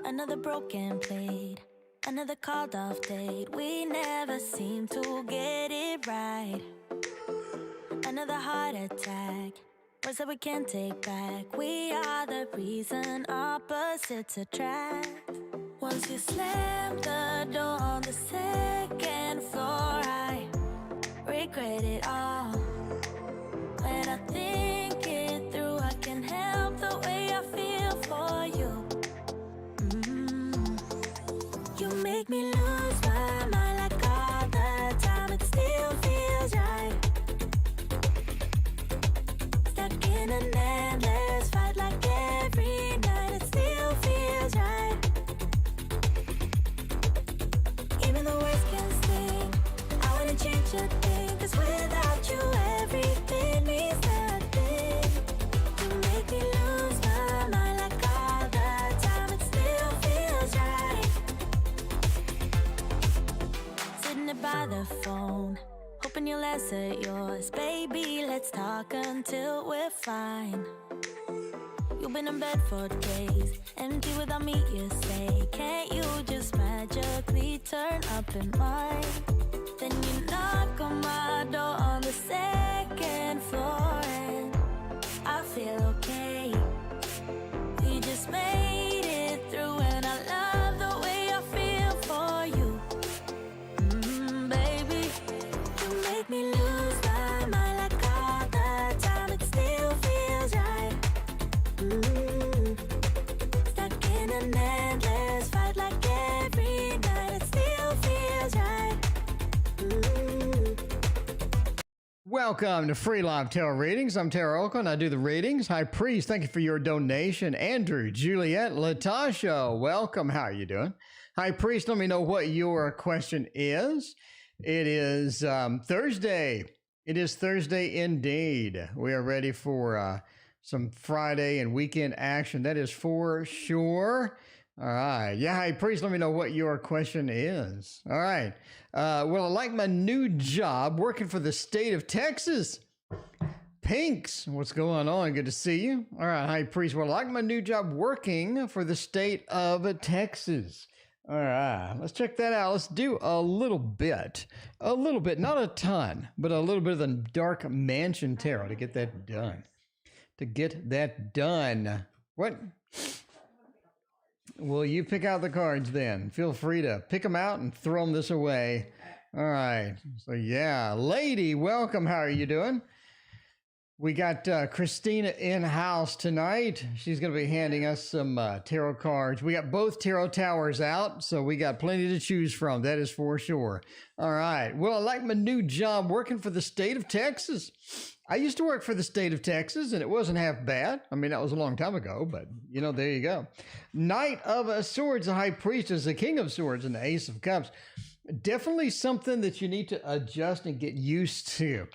Another broken plate, another called off date. We never seem to get it right. Another heart attack, words that we can't take back. We are the reason opposites attract. Once you slam the door on the second floor, I regret it all. When I think it through, I can help the way I feel for you. You make me lose my mind like all the time. It still feels right. Stuck in an endless fight like every night. It still feels right. Even the words can sting. I wouldn't change a thing, 'cause without you everything means nothing. You make me lose my mind like all the time. It still feels right. Sitting there by the phone, hoping you'll answer yours. Baby, let's talk until we're fine. You've been in bed for days, empty without me, you say. Can't you just magically turn up in mine? Then you knock on my door on the second floor, and I feel okay. We just made it through, and I love the way I feel for you. Baby, you make me lose my mind like all the time. It still feels right. Stuck in an endless fight like every night. It still feels right. Welcome to Free Live Tarot Readings. I'm TarotOracle and I do the readings. High Priest, thank you for your donation. Andrew, Juliet, Latasha, welcome. How are you doing? High Priest, let me know what your question is. It is Thursday. It is Thursday indeed. We are ready for some Friday and weekend action. That is for sure. All right. Yeah, High Priest, let me know what your question is. All right. Well, I like my new job working for the state of Texas. Pinks, what's going on? Good to see you. All right, High Priest. Well, I like my new job working for the state of Texas. All right, let's check that out. Let's do a little bit, not a ton, but a little bit of the Dark Mansion Tarot to get that done. What? Well, you pick out the cards then. Feel free to pick them out and throw them this away. All right. So, yeah. Lady, welcome. How are you doing? We got Christina in-house tonight. She's going to be handing us some tarot cards. We got both tarot towers out, so we got plenty to choose from. That is for sure. All right. Well, I like my new job working for the state of Texas. I used to work for the state of Texas, and it wasn't half bad. I mean, that was a long time ago, but, you know, there you go. Knight of Swords, the High Priestess, the King of Swords, and the Ace of Cups. Definitely something that you need to adjust and get used to.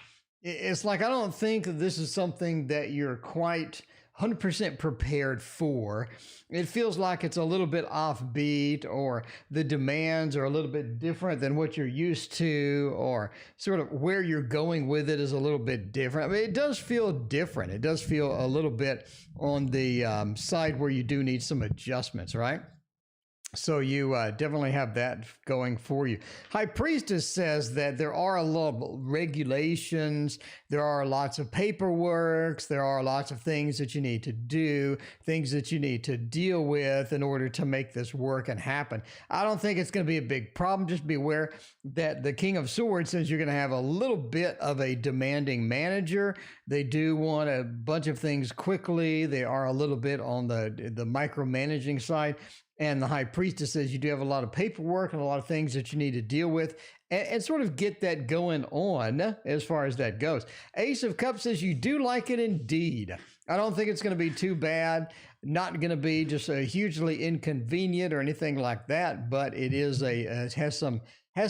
It's like, I don't think this is something that you're quite 100% prepared for. It feels like it's a little bit offbeat, or the demands are a little bit different than what you're used to, or sort of where you're going with it is a little bit different. I mean, it does feel different. It does feel a little bit on the side where you do need some adjustments, right? So you definitely have that going for you. High Priestess says that there are a lot of regulations, there are lots of paperwork, there are lots of things that you need to do, things that you need to deal with in order to make this work and happen. I don't think it's going to be a big problem. Just be aware that the King of Swords says you're going to have a little bit of a demanding manager. They do want a bunch of things quickly. They are a little bit on the micromanaging side. And the High Priestess says you do have a lot of paperwork and a lot of things that you need to deal with and sort of get that going on as far as that goes. Ace of Cups says you do like it indeed. I don't think it's going to be too bad. Not going to be just a hugely inconvenient or anything like that, but it is it has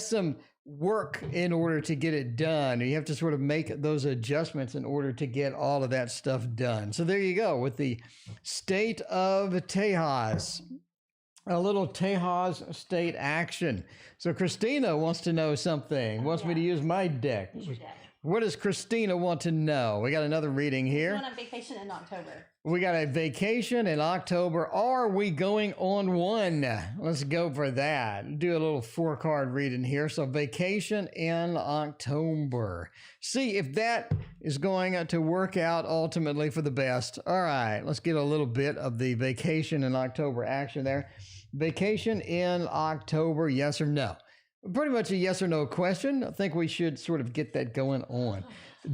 some work in order to get it done. You have to sort of make those adjustments in order to get all of that stuff done. So there you go with the state of Tejas. A little Tejas state action. So Christina wants to know something, wants me to use my deck. What does Christina want to know? We got another reading here. Going on vacation in October. We got a vacation in October. Are we going on one? Let's go for that. Do a little 4-card reading here. So vacation in October. See if that is going to work out ultimately for the best. All right, let's get a little bit of the vacation in October action there. Vacation in October, yes or no? Pretty much a yes or no question. I think we should sort of get that going on.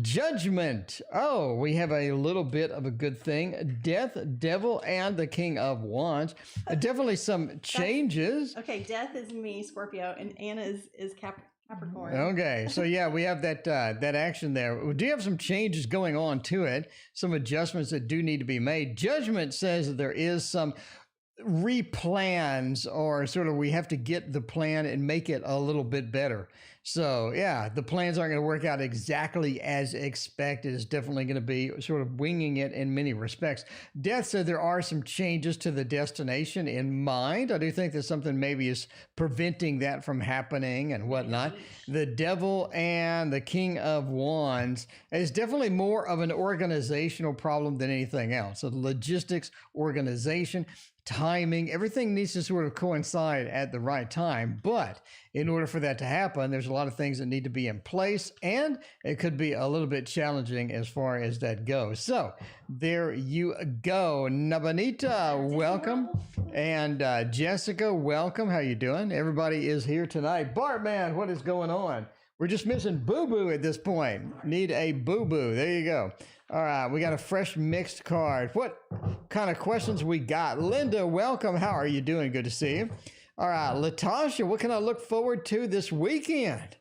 Judgment. Oh, we have a little bit of a good thing. Death, Devil, and the King of Wands. Definitely some changes. Okay, Death is me, Scorpio, and Anna is Capricorn. Okay, so yeah, we have that that action there. We do have some changes going on to it, some adjustments that do need to be made. Judgment says that there is some replans, or sort of we have to get the plan and make it a little bit better. So yeah, the plans aren't going to work out exactly as expected. It's definitely going to be sort of winging it in many respects. Death said there are some changes to the destination in mind. I do think that something maybe is preventing that from happening and whatnot. The Devil and the King of Wands is definitely more of an organizational problem than anything else. So logistics, organization, timing, everything needs to sort of coincide at the right time. But in order for that to happen, there's a lot of things that need to be in place, and it could be a little bit challenging as far as that goes. So there you go. Nabanita, welcome. And Jessica, welcome. How you doing? Everybody is here tonight. Bartman, what is going on? We're just missing Boo Boo at this point. Need a Boo Boo. There you go. All right, we got a fresh mixed card. What kind of questions we got? Linda, welcome. How are you doing? Good to see you. All right, Latasha, what can I look forward to this weekend?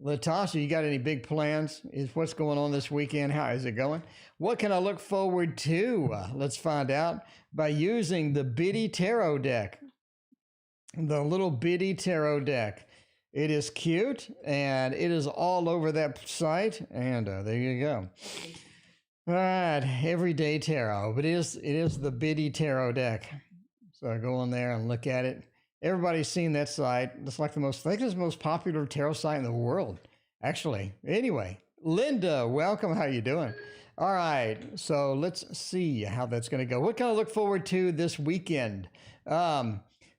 Latasha, you got any big plans? What's going on this weekend? How is it going? What can I look forward to? Let's find out by using the Bitty Tarot deck. The little Bitty Tarot deck. It is cute, and it is all over that site, and there you go. All right, everyday tarot, but it is the Bitty Tarot deck. So go on there and look at it. Everybody's seen that site. It's like I think it's the most popular tarot site in the world, actually. Anyway, Linda, welcome. How you doing? All right, so let's see how that's going to go. What can I look forward to this weekend?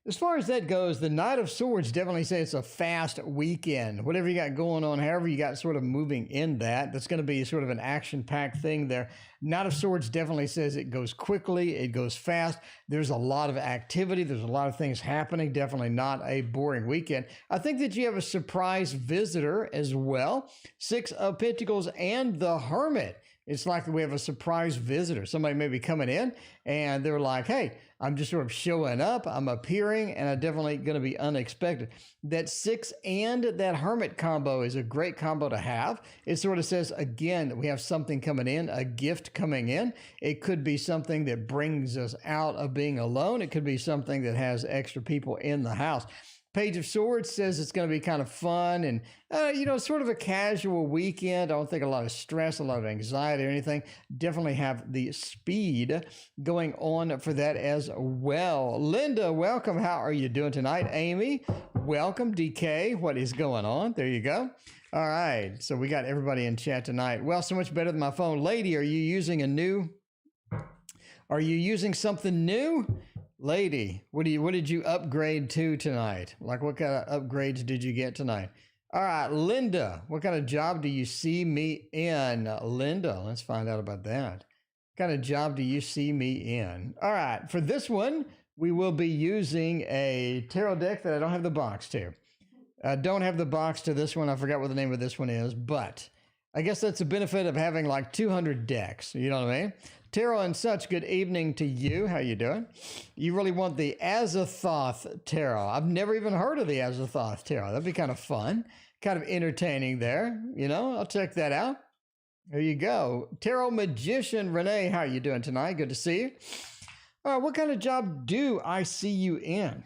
As far as that goes, the Knight of Swords definitely say it's a fast weekend. Whatever you got going on, however you got sort of moving in that's going to be sort of an action-packed thing there. Knight of Swords definitely says it goes quickly, it goes fast. There's a lot of activity. There's a lot of things happening. Definitely not a boring weekend. I think that you have a surprise visitor as well. 6 of Pentacles and the Hermit. It's like we have a surprise visitor. Somebody may be coming in and they're like, hey, I'm just sort of showing up, I'm appearing, and I'm definitely going to be unexpected. That 6 and that Hermit combo is a great combo to have. It sort of says, again, we have something coming in, a gift coming in. It could be something that brings us out of being alone. It could be something that has extra people in the house. Page of Swords says it's going to be kind of fun and, sort of a casual weekend. I don't think a lot of stress, a lot of anxiety or anything. Definitely have the speed going on for that as well. Linda, welcome. How are you doing tonight? Amy, welcome. DK, what is going on? There you go. All right. So we got everybody in chat tonight. Well, so much better than my phone. Lady, are you using something new? Lady, what did you upgrade to tonight? Like what kind of upgrades did you get tonight? All right, Linda, what kind of job do you see me in? Linda, let's find out about that. What kind of job do you see me in? All right, for this one, we will be using a tarot deck that I don't have the box to. I don't have the box to this one. I forgot what the name of this one is, but I guess that's the benefit of having like 200 decks. You know what I mean? Tarot and such, good evening to you. How you doing? You really want the Azathoth Tarot. I've never even heard of the Azathoth Tarot. That'd be kind of fun, kind of entertaining there. I'll check that out. There you go. Tarot Magician Renee, how you doing tonight? Good to see you. All right, what kind of job do I see you in?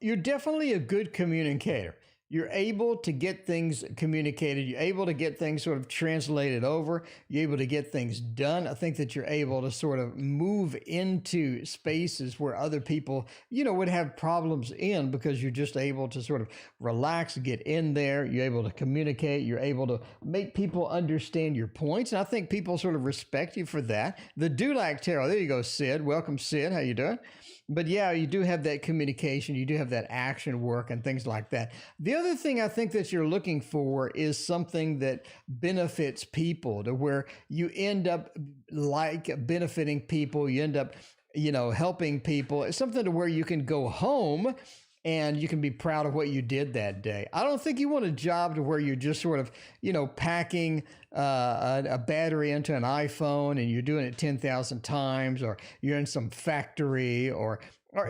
You're definitely a good communicator. You're able to get things communicated. You're able to get things sort of translated over. You're able to get things done. I think that you're able to sort of move into spaces where other people, would have problems in, because you're just able to sort of relax, get in there. You're able to communicate. You're able to make people understand your points. And I think people sort of respect you for that. The Dulac Tarot. There you go, Sid. Welcome, Sid. How you doing? But yeah, you do have that communication, you do have that action work and things like that. The other thing I think that you're looking for is something that benefits people, to where you end up like benefiting people, you end up, helping people. It's something to where you can go home and you can be proud of what you did that day. I don't think you want a job to where you're just sort of, packing a battery into an iPhone and you're doing it 10,000 times, or you're in some factory or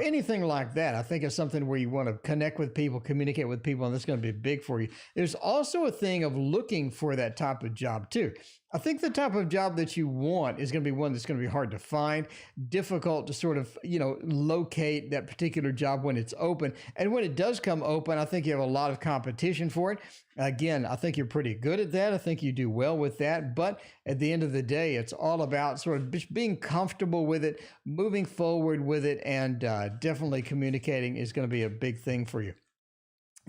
anything like that. I think it's something where you want to connect with people, communicate with people, and that's going to be big for you. There's also a thing of looking for that type of job too. I think the type of job that you want is going to be one that's going to be hard to find, difficult to sort of, locate that particular job when it's open. And when it does come open, I think you have a lot of competition for it. Again, I think you're pretty good at that. I think you do well with that. But at the end of the day, it's all about sort of just being comfortable with it, moving forward with it, and definitely communicating is going to be a big thing for you.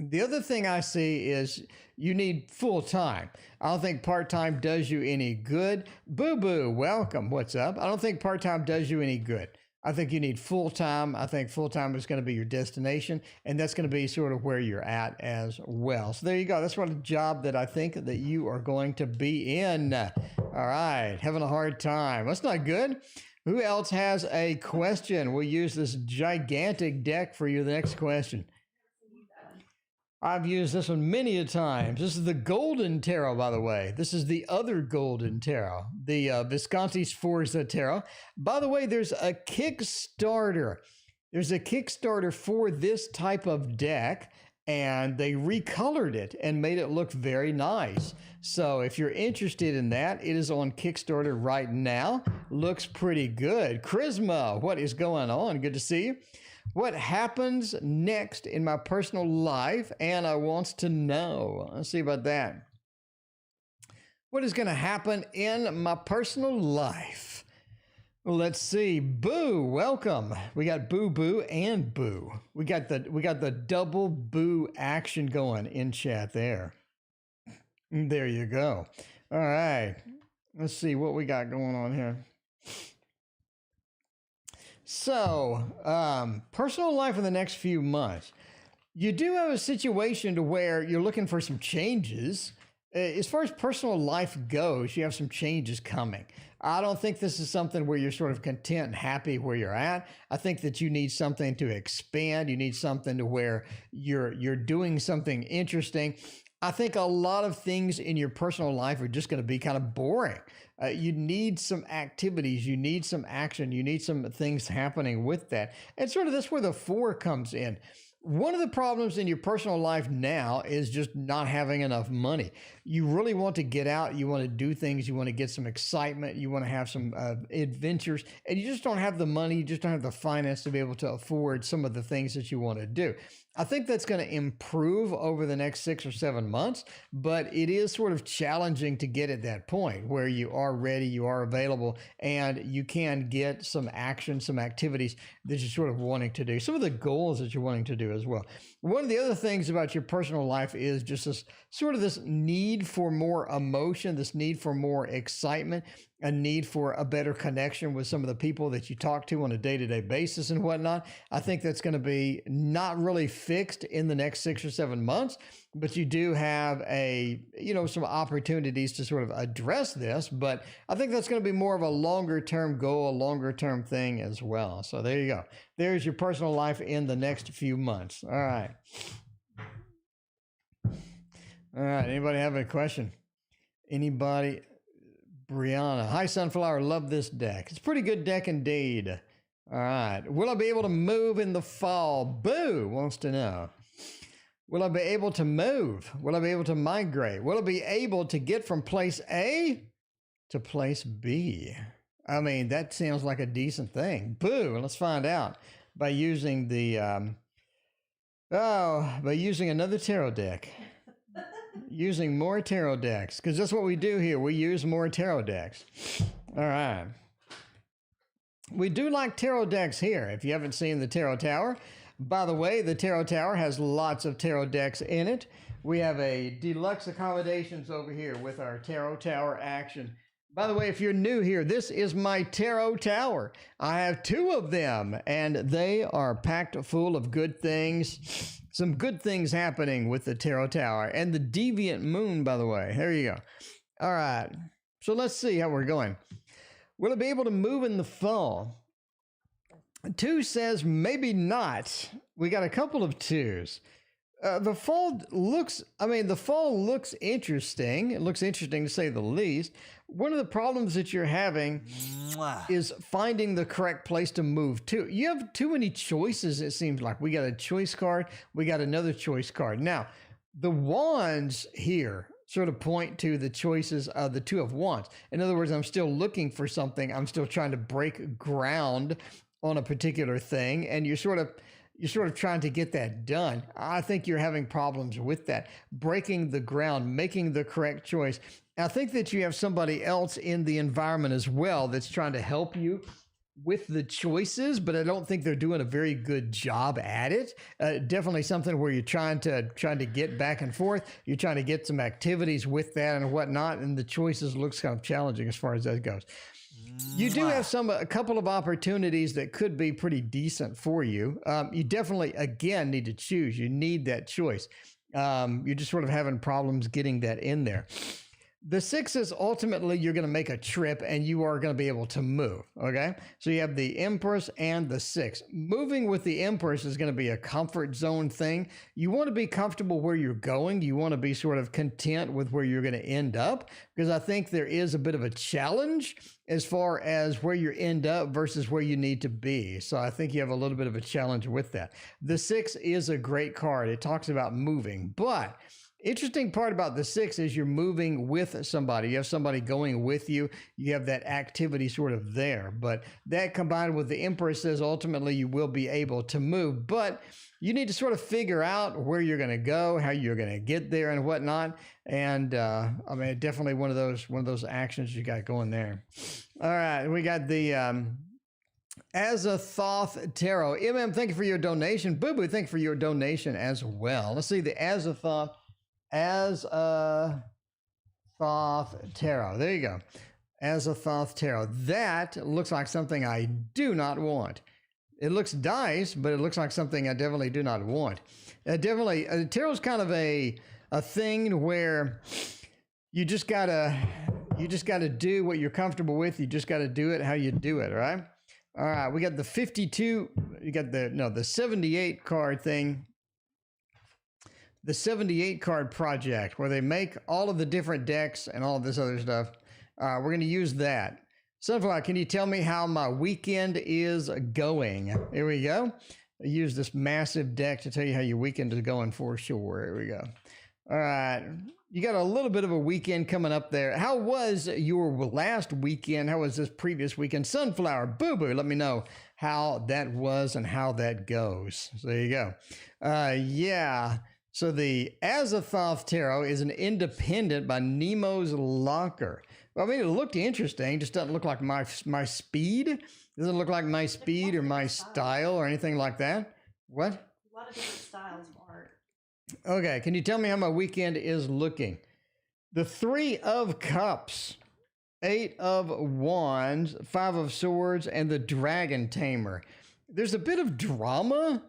The other thing I see is you need full-time. I don't think part-time does you any good. Boo-boo, welcome. What's up? I don't think part-time does you any good. I think you need full-time. I think full-time is going to be your destination, and that's going to be sort of where you're at as well. So there you go. That's what a job that I think that you are going to be in. All right, having a hard time. That's not good. Who else has a question? We'll use this gigantic deck for you. The next question. I've used this one many a times. This is the Golden Tarot, by the way. This is the other Golden Tarot, the Visconti Sforza Tarot. By the way, there's a Kickstarter. There's a Kickstarter for this type of deck, and they recolored it and made it look very nice. So if you're interested in that, it is on Kickstarter right now. Looks pretty good. Charisma, what is going on? Good to see you. What happens next in my personal life? Anna wants to know. Let's see about that. What is going to happen in my personal life? Well, let's see. Boo, welcome. We got Boo Boo and Boo. We got the double Boo action going in chat there. There you go. All right. Let's see what we got going on here. So, personal life in the next few months. You do have a situation to where you're looking for some changes. As far as personal life goes, you have some changes coming. I don't think this is something where you're sort of content and happy where you're at. I think that you need something to expand. You need something to where you're doing something interesting. I think a lot of things in your personal life are just going to be kind of boring. You need some activities, you need some action, you need some things happening with that. And sort of that's where the 4 comes in. One of the problems in your personal life now is just not having enough money. You really want to get out, you want to do things, you want to get some excitement, you want to have some adventures, and you just don't have the money, you just don't have the finance to be able to afford some of the things that you want to do. I think that's going to improve over the next 6 or 7 months, but it is sort of challenging to get at that point where you are ready, you are available, and you can get some action, some activities that you're sort of wanting to do, some of the goals that you're wanting to do as well. One of the other things about your personal life is just this sort of this need for more emotion, this need for more excitement, a need for a better connection with some of the people that you talk to on a day-to-day basis and whatnot. I think that's going to be not really fixed in the next 6 or 7 months, but you do have some opportunities to sort of address this. But I think that's going to be more of a longer-term goal, a longer-term thing as well. So there you go. There's your personal life in the next few months. All right. All right. Anybody have a question? Anybody? Brianna. Hi, Sunflower. Love this deck. It's a pretty good deck indeed. All right. Will I be able to move in the fall? Boo wants to know. Will I be able to move? Will I be able to migrate? Will I be able to get from place A to place B? I mean, that sounds like a decent thing. Boo. Let's find out by using the Oh, by using another tarot deck. Using more tarot decks, because that's what we do here. We use more tarot decks. All right. We do like tarot decks here. If you haven't seen the Tarot Tower, by the way, the Tarot Tower has lots of tarot decks in it. We have a deluxe accommodations over here with our Tarot Tower action. By the way, if you're new here, this is my Tarot Tower. I have 2 of them, and they are packed full of good things. Some good things happening with the Tarot Tower and the Deviant Moon, by the way. There you go. All right. So let's see how we're going. Will it be able to move in the fall? 2 says maybe not. We got a couple of 2s. The fall looks interesting. It looks interesting to say the least. One of the problems that you're having is finding the correct place to move to. You have too many choices, it seems like. We got a choice card. We got another choice card. Now, the wands here sort of point to the choices of the 2 of wands. In other words, I'm still looking for something. I'm still trying to break ground on a particular thing, and you're sort of trying to get that done. I think you're having problems with that. Breaking the ground, making the correct choice. I think that you have somebody else in the environment as well that's trying to help you with the choices, but I don't think they're doing a very good job at it. Definitely something where you're trying to get back and forth. You're trying to get some activities with that and whatnot, and the choices looks kind of challenging as far as that goes. You do have a couple of opportunities that could be pretty decent for you. You definitely, again, need to choose. You need that choice. You're just sort of having problems getting that in there. The 6 is ultimately you're going to make a trip and you are going to be able to move. Okay. So you have the Empress and the 6. Moving with the Empress is going to be a comfort zone thing. You want to be comfortable where you're going. You want to be sort of content with where you're going to end up, because I think there is a bit of a challenge as far as where you end up versus where you need to be. So I think you have a little bit of a challenge with that. The 6 is a great card. It talks about moving, but interesting part about the 6 is you're moving with somebody. You have somebody going with you. You have that activity sort of there. But that combined with the Empress says ultimately you will be able to move. But you need to sort of figure out where you're going to go, how you're going to get there and whatnot. And definitely one of those actions you got going there. All right, we got the Azathoth Tarot. Thank you for your donation. Boo Boo, thank you for your donation as well. Let's see the Azathoth Tarot. There you go. Azathoth Tarot. That looks like something I do not want. It looks nice, but it looks like something I definitely do not want. Tarot's kind of a thing where you just gotta do what you're comfortable with. You just gotta do it how you do it, right? All right, we got the 52. You got the 78 card thing. The 78 card project where they make all of the different decks and all of this other stuff. We're going to use that. Sunflower, can you tell me how my weekend is going? Here we go. I use this massive deck to tell you how your weekend is going for sure. Here we go. All right. You got a little bit of a weekend coming up there. How was your last weekend? How was this previous weekend? Sunflower, Boo Boo, let me know how that was and how that goes. So there you go. Yeah. So the Azathoth Tarot is an independent by Nemo's Locker. Well, I mean, it looked interesting. Just doesn't look like my speed. Doesn't look like my speed or my style or anything like that. What? A lot of different styles of art. Okay, can you tell me how my weekend is looking? The 3 of Cups, 8 of Wands, 5 of Swords, and the Dragon Tamer. There's a bit of drama.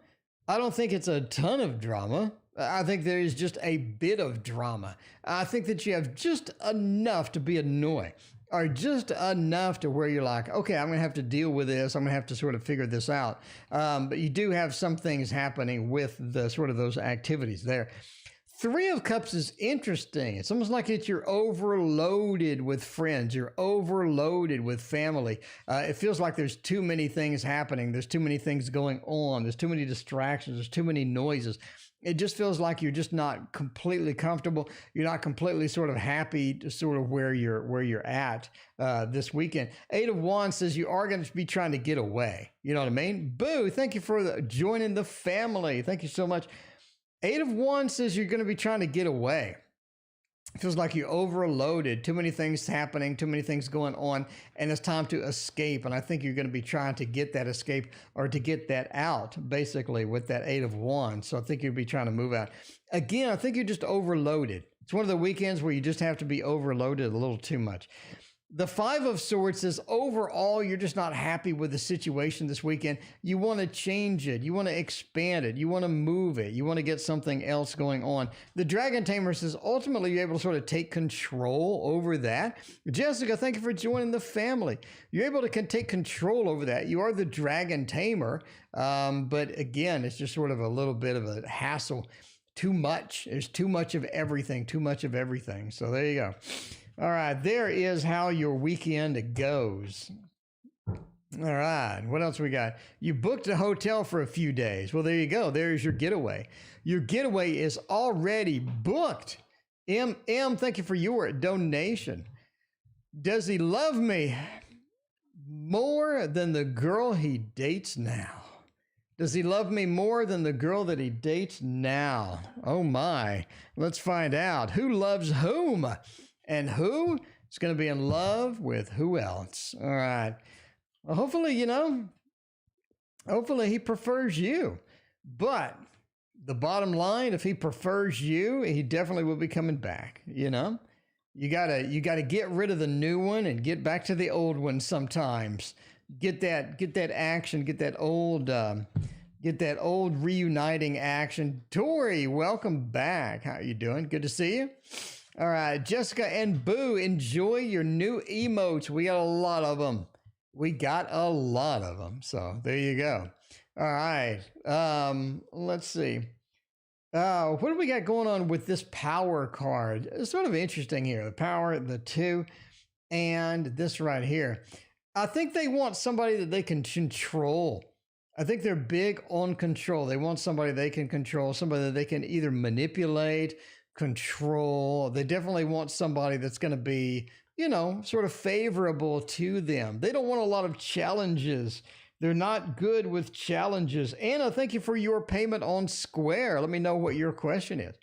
I don't think it's a ton of drama. I think there is just a bit of drama. I think that you have just enough to be annoying, or just enough to where you're like, okay, I'm going to have to deal with this. I'm going to have to sort of figure this out. But you do have some things happening with the sort of those activities there. 3 of Cups is interesting. It's almost like you're overloaded with friends. You're overloaded with family. It feels like there's too many things happening. There's too many things going on. There's too many distractions. There's too many noises. It just feels like you're just not completely comfortable. You're not completely sort of happy to sort of where you're at this weekend. 8 of Wands says you are going to be trying to get away. You know what I mean? Boo, thank you for joining the family. Thank you so much. Eight of Wands says you're going to be trying to get away. It feels like you're overloaded, too many things happening, too many things going on, and it's time to escape. And I think you're going to be trying to get that escape or to get that out, basically, with that Eight of Wands. So I think you'll be trying to move out. Again, I think you're just overloaded. It's one of the weekends where you just have to be overloaded a little too much. The Five of Swords says overall, you're just not happy with the situation this weekend. You want to change it. You want to expand it. You want to move it. You want to get something else going on. The Dragon Tamer says ultimately you're able to sort of take control over that. Jessica, thank you for joining the family. You're able to take control over that. You are the Dragon Tamer. But again, it's just sort of a little bit of a hassle. Too much. There's too much of everything. Too much of everything. So there you go. All right, there is how your weekend goes. All right, what else we got? You booked a hotel for a few days. Well, there you go. There's your getaway. Your getaway is already booked. M, thank you for your donation. Does he love me more than the girl he dates now? Does he love me more than the girl that he dates now? Oh my, let's find out. Who loves whom? And who is going to be in love with who else? All right. Well, hopefully, hopefully he prefers you. But the bottom line, if he prefers you, he definitely will be coming back. You gotta get rid of the new one and get back to the old one sometimes. Get that action, get that old reuniting action. Tori, welcome back. How are you doing? Good to see you. All right, Jessica and Boo, enjoy your new emotes. We got a lot of them. So there you go. All right. Let's see. What do we got going on with this power card? It's sort of interesting here. The power, the two, and this right here. I think they want somebody that they can control. I think they're big on control. They want somebody they can control, somebody that they can either manipulate, control. They definitely want somebody that's going to be, sort of favorable to them. They don't want a lot of challenges. They're not good with challenges. Anna, thank you for your payment on Square. Let me know what your question is.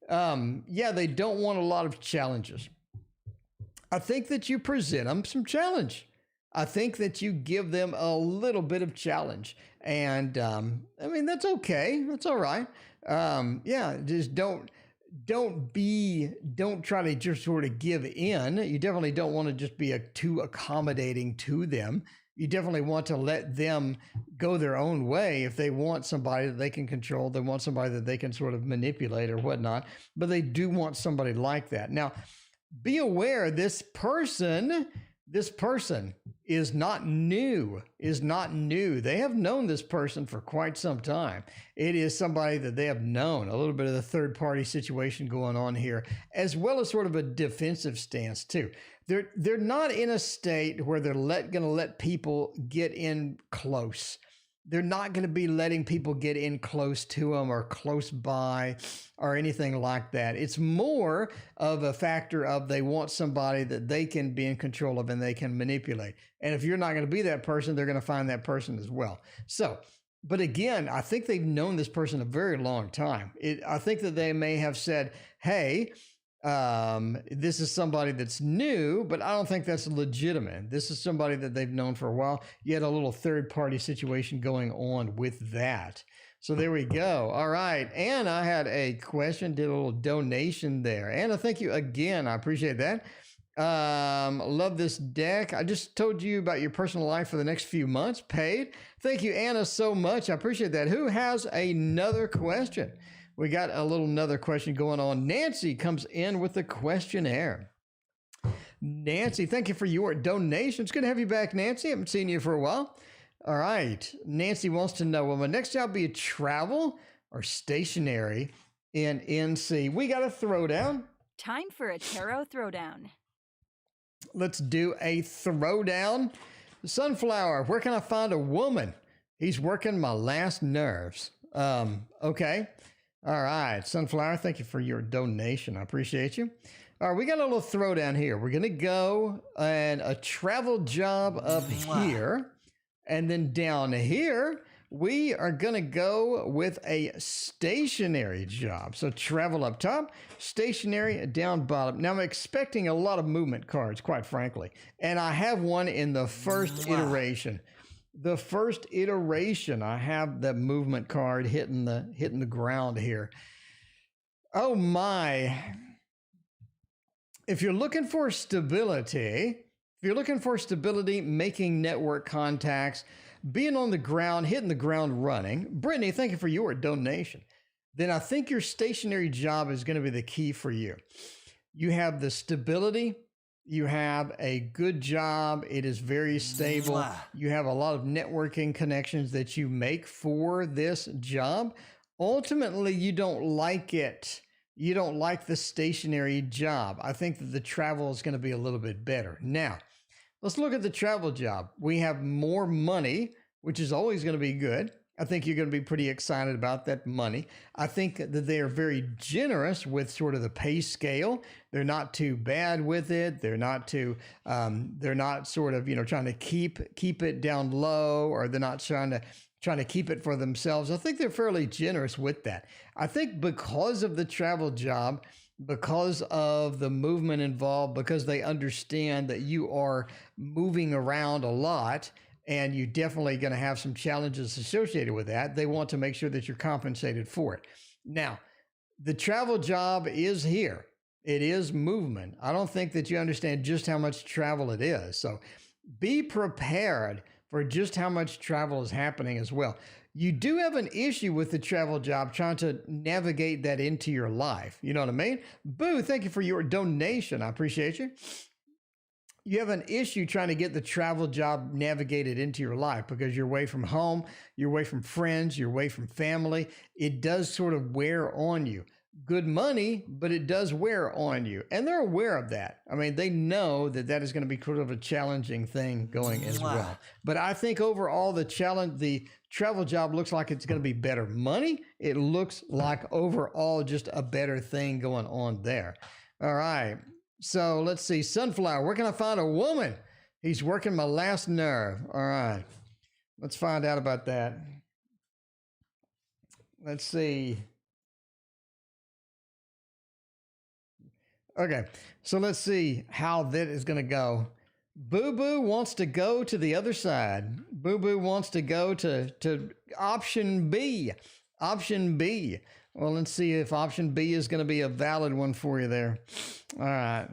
Yeah, they don't want a lot of challenges. I think that you present them some challenge. I think that you give them a little bit of challenge. And that's okay. That's all right. Just don't try to just sort of give in. You definitely don't want to just be too accommodating to them. You definitely want to let them go their own way. If they want somebody that they can control, they want somebody that they can sort of manipulate or whatnot, but they do want somebody like that. Now, be aware this person is not new. They have known this person for quite some time. It is somebody that they have known. A little bit of the third party situation going on here, as well as sort of a defensive stance too. They're not in a state where they're going to let people get in close. They're not going to be letting people get in close to them or close by or anything like that. It's more of a factor of they want somebody that they can be in control of and they can manipulate. And if you're not going to be that person, they're going to find that person as well. So, but again, I think they've known this person a very long time. I think that they may have said, hey, this is somebody that's new, but I don't think that's legitimate. This is somebody that they've known for a while. You had a little third party situation going on with that. So there we go. All right. Anna had a question, did a little donation there. Anna, thank you again. I appreciate that. Love this deck. I just told you about your personal life for the next few months. Paid. Thank you, Anna, so much. I appreciate that. Who has another question? We got another question going on. Nancy comes in with the questionnaire. Nancy, thank you for your donation. It's good to have you back, Nancy. I haven't seen you for a while. All right. Nancy wants to know, will my next job be a travel or stationary in NC? We got a throwdown. Time for a tarot throwdown. Let's do a throwdown. Sunflower, where can I find a woman? He's working my last nerves. Okay. All right, Sunflower, thank you for your donation. I appreciate you. All right, we got a little throwdown here. We're going to go and a travel job up here. And then down here, we are going to go with a stationary job. So travel up top, stationary down bottom. Now I'm expecting a lot of movement cards, quite frankly. And I have one in the first iteration. The first iteration, I have the movement card hitting the ground here. Oh my. If you're looking for stability, making network contacts, being on the ground, hitting the ground running, Brittany, thank you for your donation, then I think your stationary job is going to be the key for you. You have the stability. You have a good job. It is very stable. You have a lot of networking connections that you make for this job. Ultimately, you don't like it. You don't like the stationary job. I think that the travel is going to be a little bit better. Now, let's look at the travel job. We have more money, which is always going to be good. I think you're going to be pretty excited about that money. I think that they are very generous with sort of the pay scale. They're not too bad with it. They're not too, they're not sort of, trying to keep it down low, or they're not trying to keep it for themselves. I think they're fairly generous with that. I think because of the travel job, because of the movement involved, because they understand that you are moving around a lot, and you're definitely going to have some challenges associated with that, they want to make sure that you're compensated for it. Now, the travel job is here. It is movement. I don't think that you understand just how much travel it is. So be prepared for just how much travel is happening as well. You do have an issue with the travel job trying to navigate that into your life. You know what I mean? Boo, thank you for your donation. I appreciate you. You have an issue trying to get the travel job navigated into your life because you're away from home, you're away from friends, you're away from family. It does sort of wear on you. Good money, but it does wear on you. And they're aware of that. I mean, they know that that is going to be sort of a challenging thing going as well. But I think overall, the travel job looks like it's going to be better money. It looks like overall just a better thing going on there. All right. So let's see. Sunflower, where can I find a woman? He's working my last nerve. All right. Let's find out about that. Let's see. Okay. So let's see how that is going to go. Boo Boo wants to go to the other side. Boo Boo wants to go to option B. Option B. Well, let's see if option B is going to be a valid one for you there. All right.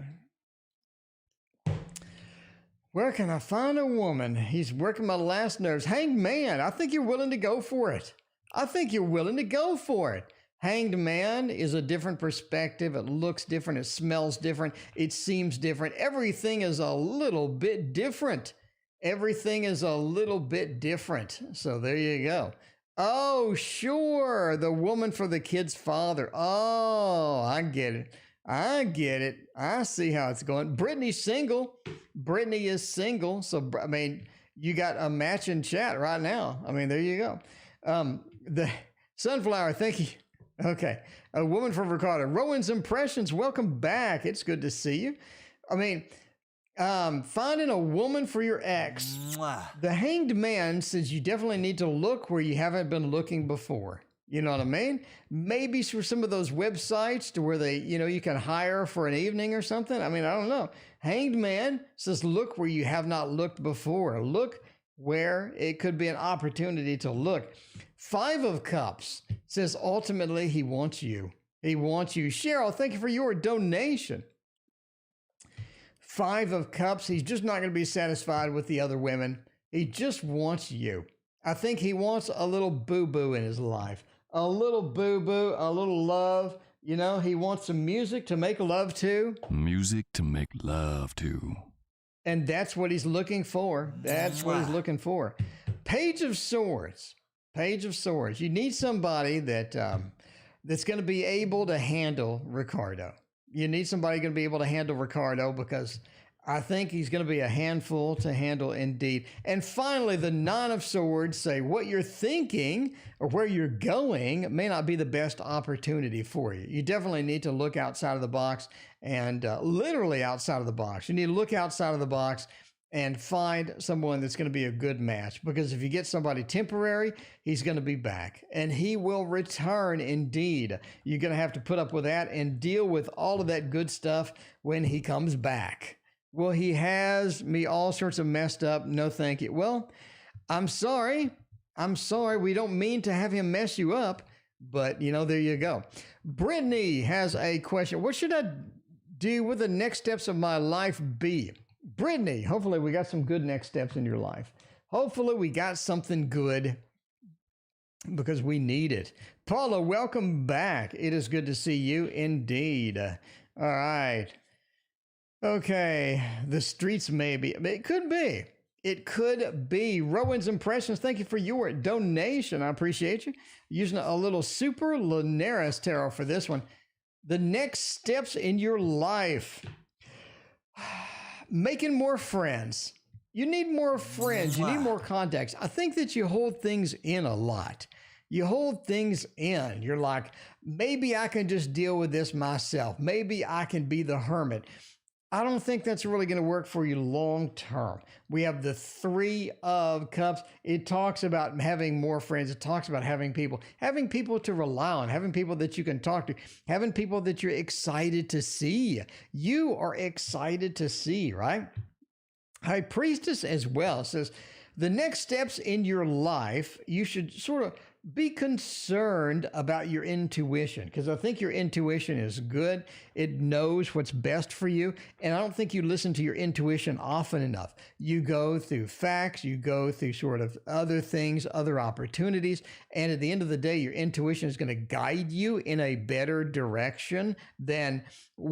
Where can I find a woman? He's working my last nerves. Hanged Man, I think you're willing to go for it. I think you're willing to go for it. Hanged Man is a different perspective. It looks different. It smells different. It seems different. Everything is a little bit different. Everything is a little bit different. So there you go. Oh, sure. The woman for the kid's father. Oh, I get it. I get it. I see how it's going. Brittany's single. Brittany is single. So, I mean, you got a match in chat right now. I mean, there you go. The Sunflower, thank you. Okay. A woman from Ricardo. Rowan's Impressions, welcome back. It's good to see you. I mean, finding a woman for your ex. The Hanged Man says you definitely need to look where you haven't been looking before. You know what I mean? Maybe for some of those websites to where they, you can hire for an evening or something. I mean, I don't know. Hanged Man says look where you have not looked before. Look where it could be an opportunity to look. Five of Cups says ultimately he wants you. He wants you. Cheryl, thank you for your donation. Five of Cups, he's just not going to be satisfied with the other women. He just wants you. I think he wants a little boo-boo in his life. A little boo-boo, a little love. He wants some music to make love to. Music to make love to. And that's what he's looking for. That's what he's looking for. Page of Swords. Page of Swords. You need somebody that's going to be able to handle Ricardo. You need somebody going to be able to handle Ricardo because I think he's going to be a handful to handle indeed. And finally, the Nine of Swords say what you're thinking or where you're going may not be the best opportunity for you. You definitely need to look outside of the box and literally outside of the box. You need to look outside of the box and find someone that's going to be a good match. Because if you get somebody temporary, he's going to be back and he will return indeed. You're going to have to put up with that and deal with all of that good stuff when he comes back. Well, he has me all sorts of messed up. No, thank you. Well, I'm sorry. We don't mean to have him mess you up, but there you go. Brittany has a question. What should I do with the next steps of my life be? Brittany, hopefully we got some good next steps in your life. Hopefully we got something good because we need it. Paula, welcome back. It is good to see you indeed. All right. Okay. The streets maybe. It could be. It could be. Rowan's Impressions, thank you for your donation. I appreciate you. Using a little Super Lunaris Tarot for this one. The next steps in your life. Making more friends. You need more friends. You need more contacts. I think that you hold things in a lot. You hold things in. You're like, maybe I can just deal with this myself. Maybe I can be the hermit. I don't think that's really going to work for you long term. We have the Three of Cups. It talks about having more friends. It talks about having people to rely on, having people that you can talk to, having people that you're excited to see. You are excited to see, right? High Priestess as well says, the next steps in your life, you should sort of be concerned about your intuition, because I think your intuition is good. It knows what's best for you. And I don't think you listen to your intuition often enough. You go through facts, you go through sort of other things, other opportunities. And at the end of the day, your intuition is going to guide you in a better direction than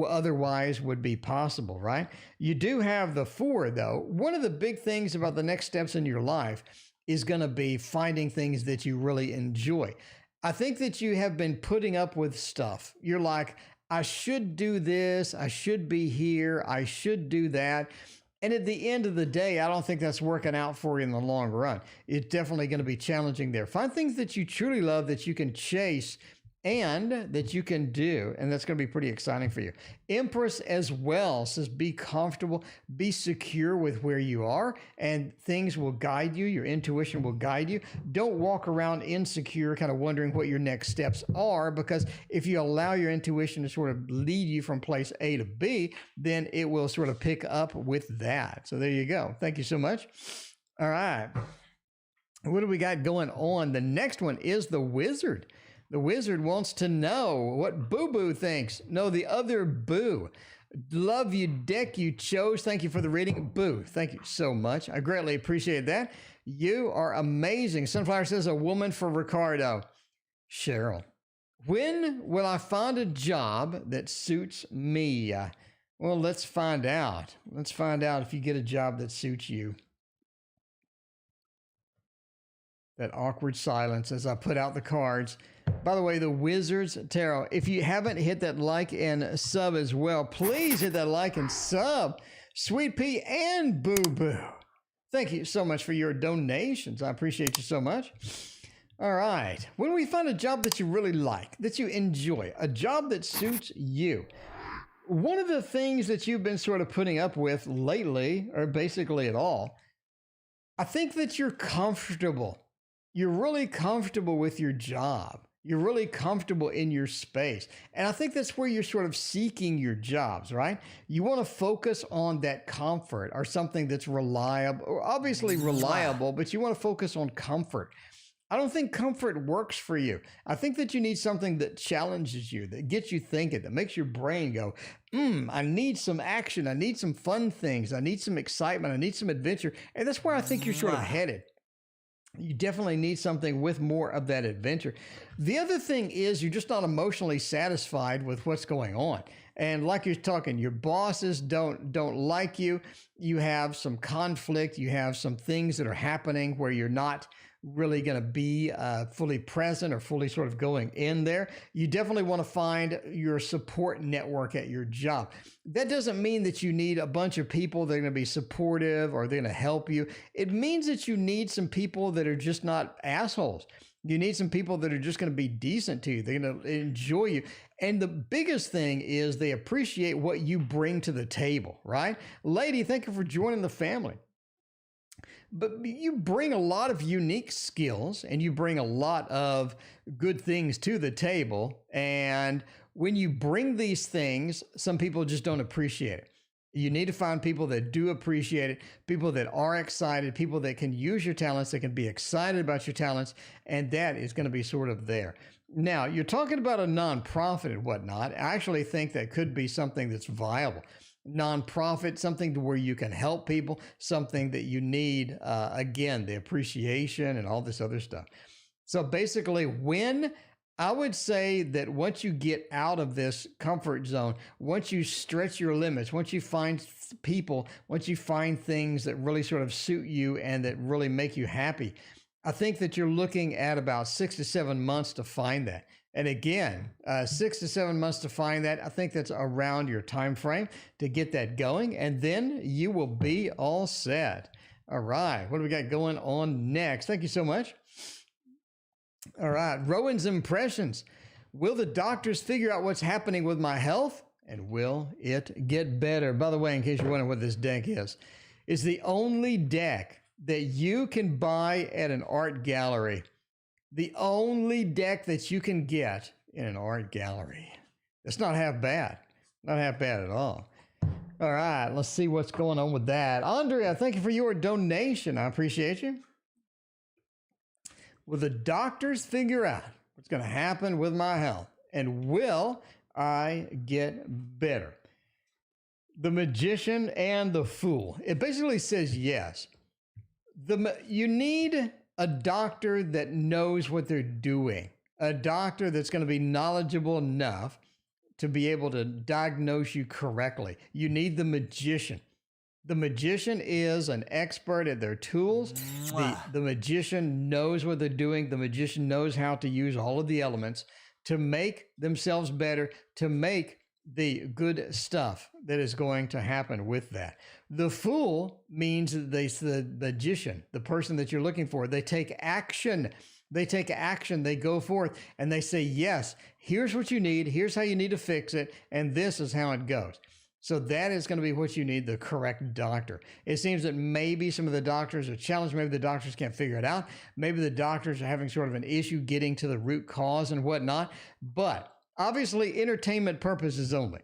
otherwise would be possible, right? You do have the Four, though. One of the big things about the next steps in your life is going to be finding things that you really enjoy. I think that you have been putting up with stuff. You're like, I should do this. I should be here. I should do that. And at the end of the day, I don't think that's working out for you in the long run. It's definitely going to be challenging there. Find things that you truly love that you can chase and that you can do, and that's going to be pretty exciting for you. Empress as well says, be comfortable, be secure with where you are, and things will guide you. Your intuition will guide you. Don't walk around insecure, kind of wondering what your next steps are, because if you allow your intuition to sort of lead you from place A to B, then it will sort of pick up with that. So there you go. Thank you so much. All right. What do we got going on? The next one is the Wizard. The Wizard wants to know what Boo Boo thinks. No, the other Boo. Love you, deck you chose. Thank you for the reading. Boo, thank you so much. I greatly appreciate that. You are amazing. Sunflower says, a woman for Ricardo. Cheryl, when will I find a job that suits me? Well, let's find out. Let's find out if you get a job that suits you. That awkward silence as I put out the cards. By the way, the Wizards Tarot, if you haven't hit that like and sub as well, please hit that like and sub. Sweet Pea and Boo Boo, thank you so much for your donations. I appreciate you so much. All right. When we find a job that you really like, that you enjoy, a job that suits you, one of the things that you've been sort of putting up with lately, or basically at all, I think that you're comfortable. You're really comfortable with your job. You're really comfortable in your space. And I think that's where you're sort of seeking your jobs, right? You want to focus on that comfort or something that's reliable, or obviously reliable, but you want to focus on comfort. I don't think comfort works for you. I think that you need something that challenges you, that gets you thinking, that makes your brain go, I need some action. I need some fun things. I need some excitement. I need some adventure. And that's where I think you're sort of headed. You definitely need something with more of that adventure. The other thing is you're just not emotionally satisfied with what's going on. And like you're talking, your bosses don't like you. You have some conflict. You have some things that are happening where you're not really going to be fully present or fully sort of going in there. You definitely want to find your support network at your job. That doesn't mean that you need a bunch of people that are going to be supportive or they're going to help you. It means that you need some people that are just not assholes. You need some people that are just going to be decent to you. They're going to enjoy you. And the biggest thing is they appreciate what you bring to the table, right? Lady, thank you for joining the family. But you bring a lot of unique skills and you bring a lot of good things to the table. And when you bring these things, some people just don't appreciate it. You need to find people that do appreciate it, people that are excited, people that can use your talents, that can be excited about your talents, and that is going to be sort of there. Now, you're talking about a nonprofit and whatnot. I actually think that could be something that's viable. Nonprofit, something to where you can help people, something that you need, again, the appreciation and all this other stuff. So basically, I would say that once you get out of this comfort zone, once you stretch your limits, once you find people, once you find things that really sort of suit you and that really make you happy, I think that you're looking at about 6 to 7 months to find that. And again, 6 to 7 months to find that. I think that's around your time frame to get that going. And then you will be all set. All right. What do we got going on next? Thank you so much. All right. Rowan's impressions. Will the doctors figure out what's happening with my health? And will it get better? By the way, in case you're wondering what this deck is, it's the only deck that you can buy at an art gallery. The only deck that you can get in an art gallery. It's not half bad. Not half bad at all. All right, let's see what's going on with that. Andrea, thank you for your donation. I appreciate you. Will the doctors figure out what's going to happen with my health? And will I get better? The Magician and the Fool. It basically says yes. You need a doctor that knows what they're doing, a doctor that's going to be knowledgeable enough to be able to diagnose you correctly. You need the Magician. The Magician is an expert at their tools. The Magician knows what they're doing. The Magician knows how to use all of the elements to make themselves better, to make the good stuff that is going to happen with that. The Fool means that the magician, the person that you're looking for, they take action. They take action. They go forth and they say, yes, here's what you need. Here's how you need to fix it. And this is how it goes. So that is going to be what you need, the correct doctor. It seems that maybe some of the doctors are challenged. Maybe the doctors can't figure it out. Maybe the doctors are having sort of an issue getting to the root cause and whatnot. But obviously, entertainment purposes only.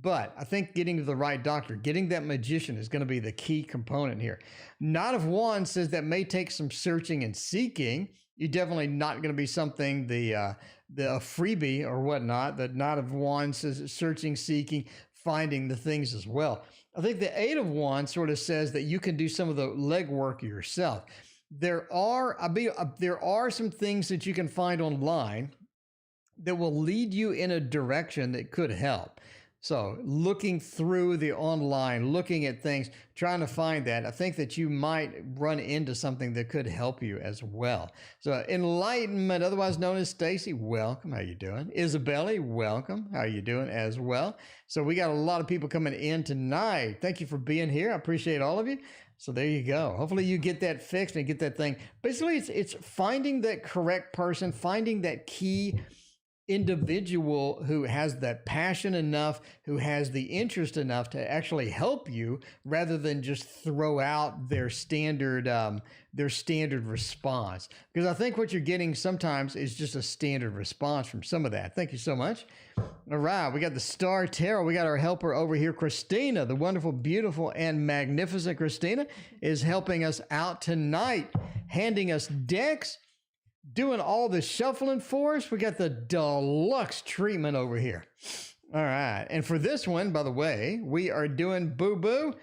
But I think getting to the right doctor, getting that magician is going to be the key component here. Knight of Wands says that may take some searching and seeking. You're definitely not going to be something, a freebie or whatnot. The Knight of Wands says searching, seeking, finding the things as well. I think the Eight of Wands sort of says that you can do some of the legwork yourself. There are some things that you can find online that will lead you in a direction that could help. So looking through the online, looking at things, trying to find that, I think that you might run into something that could help you as well. So Enlightenment, otherwise known as Stacy, welcome. How you doing? Isabella, welcome. How you doing as well? So we got a lot of people coming in tonight. Thank you for being here. I appreciate all of you. So there you go. Hopefully you get that fixed and get that thing. Basically, it's finding that correct person, finding that key individual who has that passion enough, who has the interest enough to actually help you rather than just throw out their standard response. Because I think what you're getting sometimes is just a standard response from some of that. Thank you so much. All right, we got the Star Tarot. We got our helper over here, Christina, the wonderful, beautiful, and magnificent Christina is helping us out tonight, handing us decks, doing all the shuffling for us. We got the deluxe treatment over here. All right. And for this one, by the way, we are doing Boo Boo.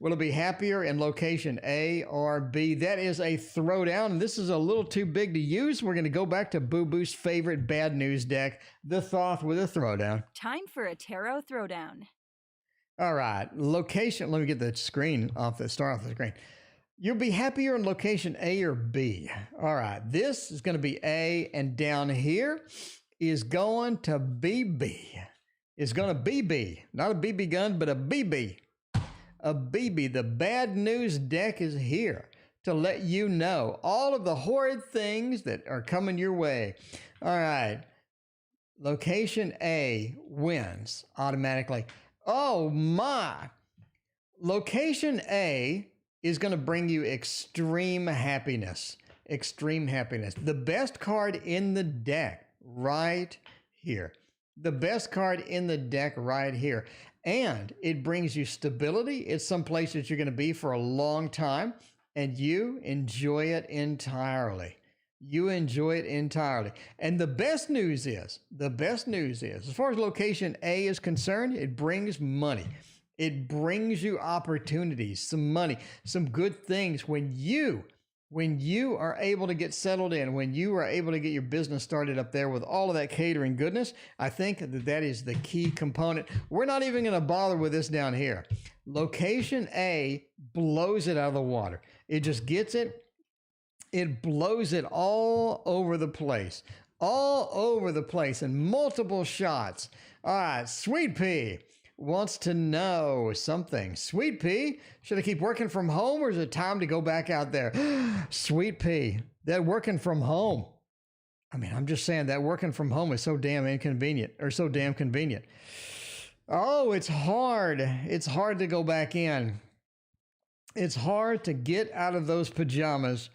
Will it be happier in location A or B? That is a throwdown. And this is a little too big to use. We're going to go back to Boo Boo's favorite bad news deck, the Thoth with a throwdown. Time for a tarot throwdown. All right. Location. Let me get the screen off the screen. You'll be happier in location A or B. All right, this is going to be A, and down here is going to be B. It's going to be B. Not a BB gun, but a BB. A BB. The bad news deck is here to let you know all of the horrid things that are coming your way. All right, location A wins automatically. Oh, my. Location A is going to bring you extreme happiness. Extreme happiness. The best card in the deck right here. The best card in the deck right here. And it brings you stability. It's some place that you're going to be for a long time, and you enjoy it entirely. You enjoy it entirely. And the best news is, as far as location A is concerned, it brings money. It brings you opportunities, some money, some good things. When you are able to get settled in, when you are able to get your business started up there with all of that catering goodness, I think that is the key component. We're not even going to bother with this down here. Location A blows it out of the water. It just gets it. It blows it all over the place, in multiple shots. All right, Sweet Pea wants to know something. Sweet Pea, should I keep working from home, or is it time to go back out there? Sweet Pea, that working from home. I mean, I'm just saying that working from home is so damn inconvenient, or so damn convenient. Oh, it's hard. It's hard to go back in. It's hard to get out of those pajamas,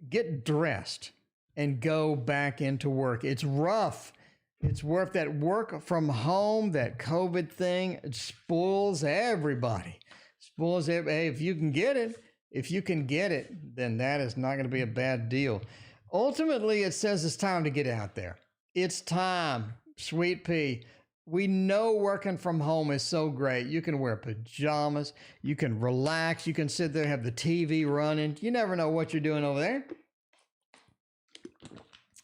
get dressed, and go back into work. It's rough. It's worth that work from home, that COVID thing. It spoils everybody. Hey, if you can get it, then that is not going to be a bad deal. Ultimately, it says it's time to get out there. It's time, Sweet Pea. We know working from home is so great. You can wear pajamas. You can relax. You can sit there, have the TV running. You never know what you're doing over there.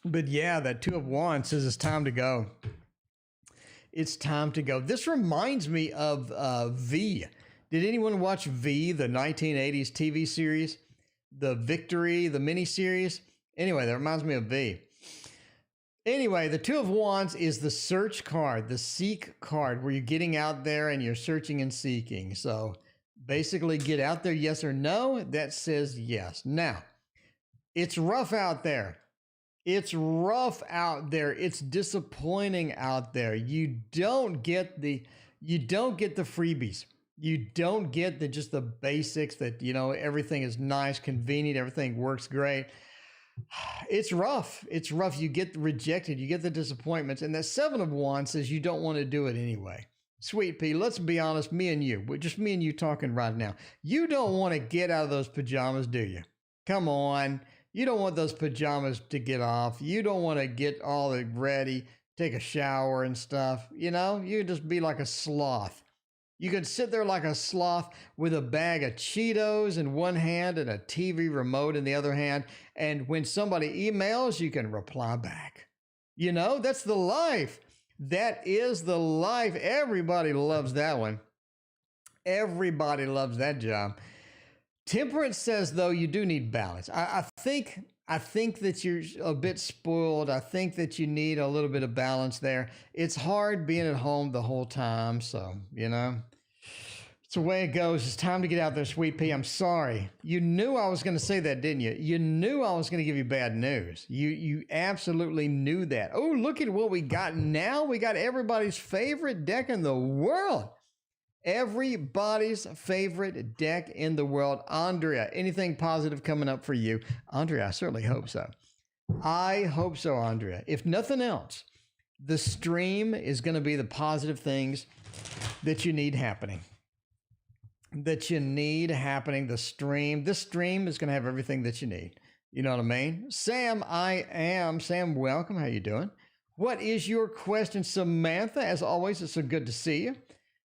But yeah, that Two of Wands says it's time to go. It's time to go. This reminds me of V. Did anyone watch V, the 1980s TV series? The Victory, the miniseries? Anyway, that reminds me of V. Anyway, the Two of Wands is the search card, the seek card, where you're getting out there and you're searching and seeking. So basically, get out there, yes or no. That says yes. Now, it's rough out there. It's rough out there. It's disappointing out there. You don't get the freebies. You don't get just the basics that, everything is nice, convenient, everything works great. It's rough. It's rough. You get rejected. You get the disappointments. And that Seven of Wands says you don't want to do it anyway. Sweet Pea, let's be honest, me and you, just me and you talking right now. You don't want to get out of those pajamas, do you? Come on. You don't want those pajamas to get off. You don't want to get all ready, take a shower and stuff. You just be like a sloth. You could sit there like a sloth with a bag of Cheetos in one hand and a TV remote in the other hand. And when somebody emails, you can reply back. That's the life. That is the life. Everybody loves that one. Everybody loves that job. Temperance says, though, you do need balance. I think that you're a bit spoiled. I think that you need a little bit of balance there. It's hard being at home the whole time. So, it's the way it goes. It's time to get out there, Sweet Pea. I'm sorry. You knew I was going to say that, didn't you? You knew I was going to give you bad news. You absolutely knew that. Oh, look at what we got now. We got everybody's favorite deck in the world. Everybody's favorite deck in the world. Andrea, anything positive coming up for you? Andrea, I certainly hope so. I hope so, Andrea. If nothing else, the stream is going to be the positive things that you need happening. This stream is going to have everything that you need. You know what I mean? Sam, Sam, welcome. How you doing? What is your question, Samantha? As always, it's so good to see you.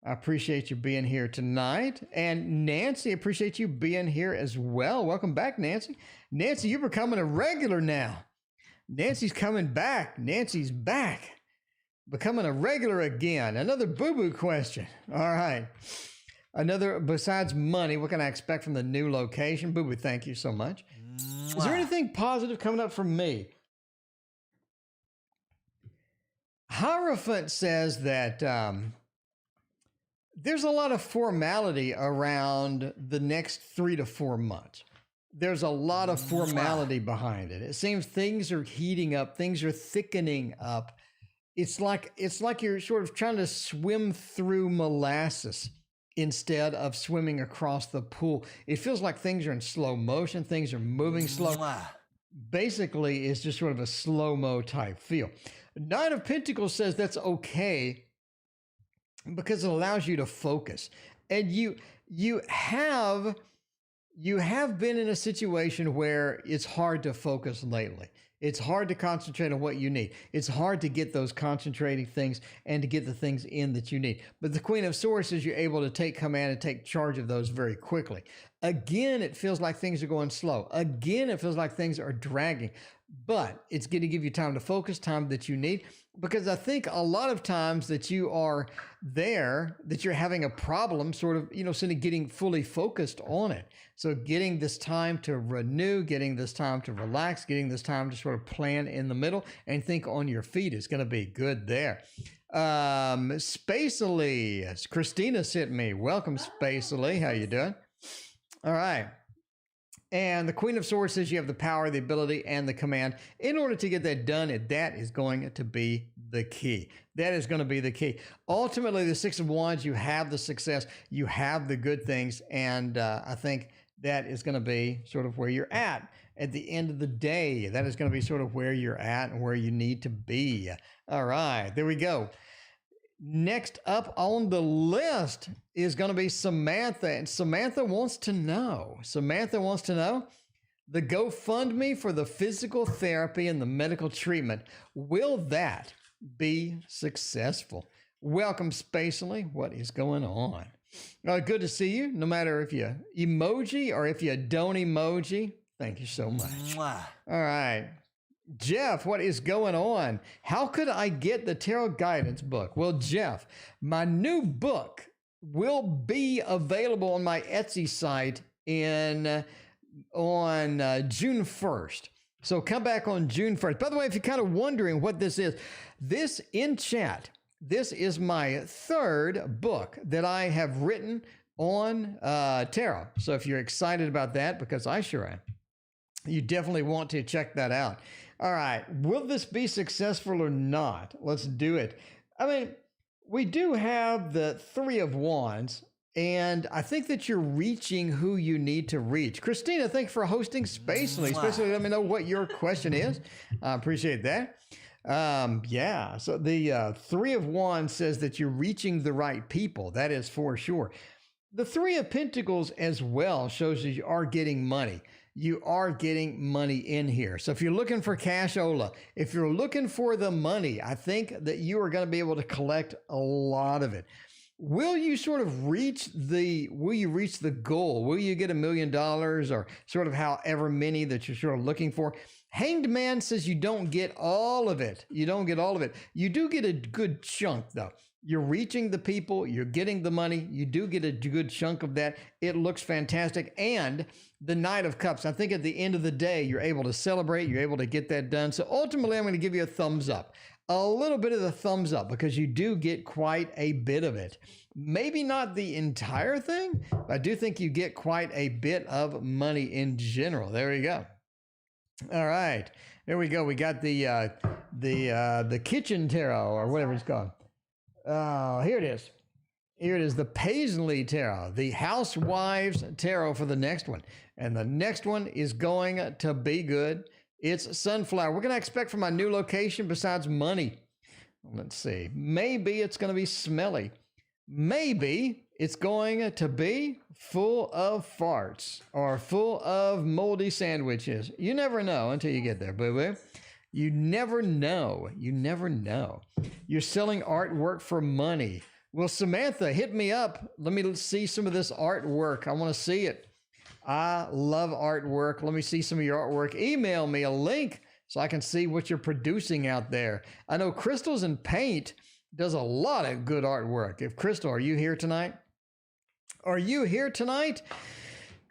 I appreciate you being here tonight. And Nancy, appreciate you being here as well. Welcome back, Nancy. Nancy, you're becoming a regular now. Nancy's coming back. Nancy's back. Becoming a regular again. Another boo-boo question. All right. Another, besides money, what can I expect from the new location? Boo-boo, thank you so much. Is there anything positive coming up from me? Hierophant says that there's a lot of formality around the next 3 to 4 months. There's a lot of formality behind it. It seems things are heating up. Things are thickening up. It's like you're sort of trying to swim through molasses. instead of swimming across the pool. It feels like things are in slow motion, things are moving slow. Basically, it's just sort of a slow-mo type feel. Nine of Pentacles says that's okay because it allows you to focus. And you have been in a situation where it's hard to focus lately. It's hard to concentrate on what you need. It's hard to get those concentrating things and to get the things in that you need. But the Queen of Swords is you're able to take command and take charge of those very quickly. Again, it feels like things are going slow. Again, it feels like things are dragging. But it's going to give you time to focus, time that you need. Because I think a lot of times that you are there, that you're having a problem sort of, sort of getting fully focused on it. So getting this time to renew, getting this time to relax, getting this time to sort of plan in the middle and think on your feet is going to be good there. Spacely, Christina sent me. Welcome, Spacely. How you doing? All right. And the Queen of Swords says you have the power, the ability, and the command. In order to get that done, that is going to be the key. That is going to be the key. Ultimately, the Six of Wands, you have the success, you have the good things, and I think that is going to be sort of where you're at the end of the day. That is going to be sort of where you're at and where you need to be. All right, there we go. Next up on the list is going to be Samantha, and Samantha wants to know the GoFundMe for the physical therapy and the medical treatment. Will that be successful? Welcome, Spacely. What is going on? Good to see you, no matter if you emoji or if you don't emoji. Thank you so much. All right. Jeff, what is going on? How could I get the Tarot Guidance book? Well, Jeff, my new book will be available on my Etsy site on June 1st. So come back on June 1st. By the way, if you're kind of wondering what this is in chat, this is my third book that I have written on tarot. So if you're excited about that, because I sure am, you definitely want to check that out. All right. Will this be successful or not? Let's do it. I mean, we do have the Three of Wands, and I think that you're reaching who you need to reach. Christina, thanks for hosting Spacely. Spacely, let me know what your question is. I appreciate that. Yeah. So the Three of Wands says that you're reaching the right people. That is for sure. The Three of Pentacles as well shows that you are getting money. You are getting money in here. So if you're looking for cashola, if you're looking for the money, I think that you are going to be able to collect a lot of it. Will you sort of reach the goal? Will you get $1 million or sort of however many that you're sort of looking for? Hanged Man says you don't get all of it. You don't get all of it. You do get a good chunk though. You're reaching the people, you're getting the money, you do get a good chunk of that. It looks fantastic. And the Knight of Cups, I think at the end of the day, you're able to celebrate, you're able to get that done. So ultimately, I'm going to give you a thumbs up, a little bit of the thumbs up, because you do get quite a bit of it. Maybe not the entire thing, but I do think you get quite a bit of money in general. There we go. All right, there we go. We got the kitchen tarot or whatever it's called. Here it is. Here it is, the Paisley Tarot, the Housewives Tarot for the next one. And the next one is going to be good. It's Sunflower. What can I expect from my new location besides money? Let's see. Maybe it's going to be smelly. Maybe it's going to be full of farts or full of moldy sandwiches. You never know until you get there, boo-boo. You never know. You never know. You're selling artwork for money. Well, Samantha, hit me up. Let me see some of this artwork. I want to see it. I love artwork. Let me see some of your artwork. Email me a link so I can see what you're producing out there. I know Crystals and Paint does a lot of good artwork. If Crystal, are you here tonight? Are you here tonight?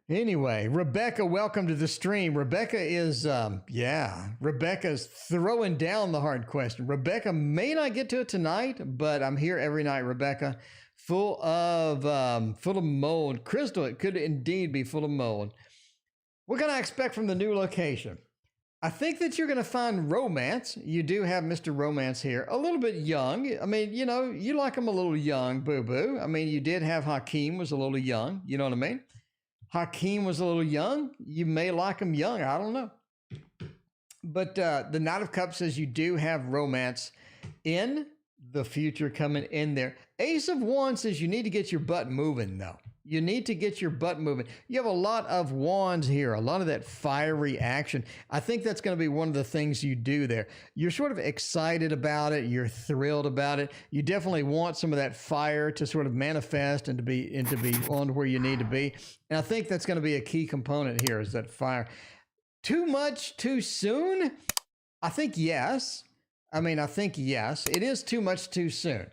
Anyway, Rebecca, welcome to the stream. Rebecca is, Rebecca's throwing down the hard question. Rebecca may not get to it tonight, but I'm here every night, Rebecca. Full of mold. Crystal, it could indeed be full of mold. What can I expect from the new location? I think that you're going to find romance. You do have Mr. Romance here, a little bit young. I mean, you know, you like him a little young, boo-boo. I mean, you did have Hakeem was a little young. You know what I mean? Hakeem was a little young. You may like him young. I don't know. But the Knight of Cups says you do have romance in the future coming in there. Ace of Wands says you need to get your butt moving, though. You need to get your butt moving. You have a lot of wands here, a lot of that fiery action. I think that's going to be one of the things you do there. You're sort of excited about it. You're thrilled about it. You definitely want some of that fire to sort of manifest and to be on where you need to be. And I think that's going to be a key component here is that fire. Too much too soon? I think yes. I think yes. It is too much too soon.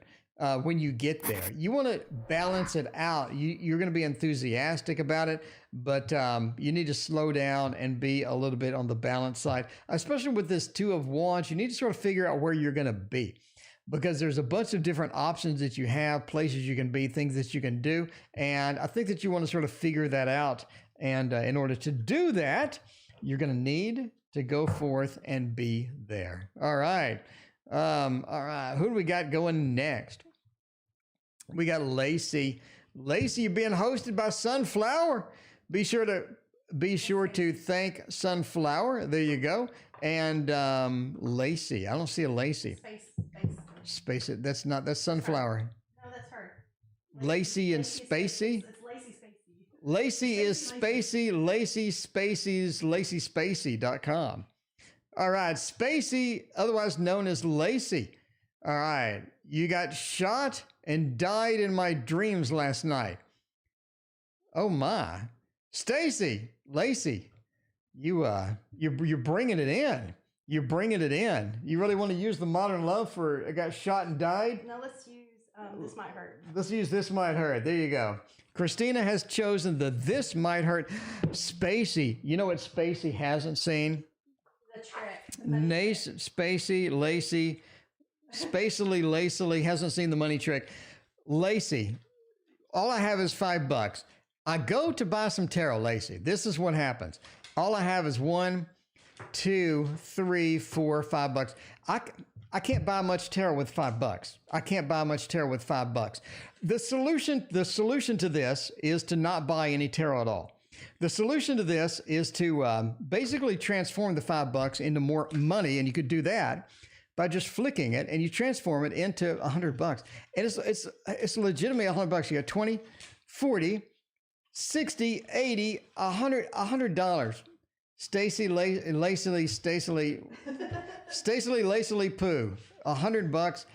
When you get there, you want to balance it out. You're going to be enthusiastic about it, but you need to slow down and be a little bit on the balance side, especially with this Two of Wands. You need to sort of figure out where you're going to be because there's a bunch of different options that you have, places you can be, things that you can do. And I think that you want to sort of figure that out. And in order to do that, you're going to need to go forth and be there. All right. All right. Who do we got going next? We got Lacey. Lacey, you're being hosted by Sunflower. Be sure to thank Sunflower. There you go. And Lacey. I don't see a Lacey. Space it. That's Sunflower. No, that's her. Lacey and Spacey. It's Lacey Spacey. Lacey is Spacey. Lacey Spacey's LaceySpacey.com. All right. Spacey, otherwise known as Lacey. All right. You got shot and died in my dreams last night. Oh my. Stacy, Lacey, you're bringing it in. You're bringing it in. You really want to use the modern love for I got shot and died? No, let's use This Might Hurt. Let's use This Might Hurt. There you go. Christina has chosen the This Might Hurt. Spacey. You know what Spacey hasn't seen? The trick. Spacey, Lacey. Spacely, Lacey hasn't seen the money trick. Lacey, all I have is $5. I go to buy some tarot, Lacey. This is what happens. All I have is $1, $2, $3, $4, $5. I can't buy much tarot with $5. I can't buy much tarot with $5. The solution to this is to not buy any tarot at all. The solution to this is to basically transform the $5 into more money, and you could do that by just flicking it, and you transform it into $100. And it's legitimately $100. You got 20, 40, 60, 80, $100. Stacy Lacey Poo, $100.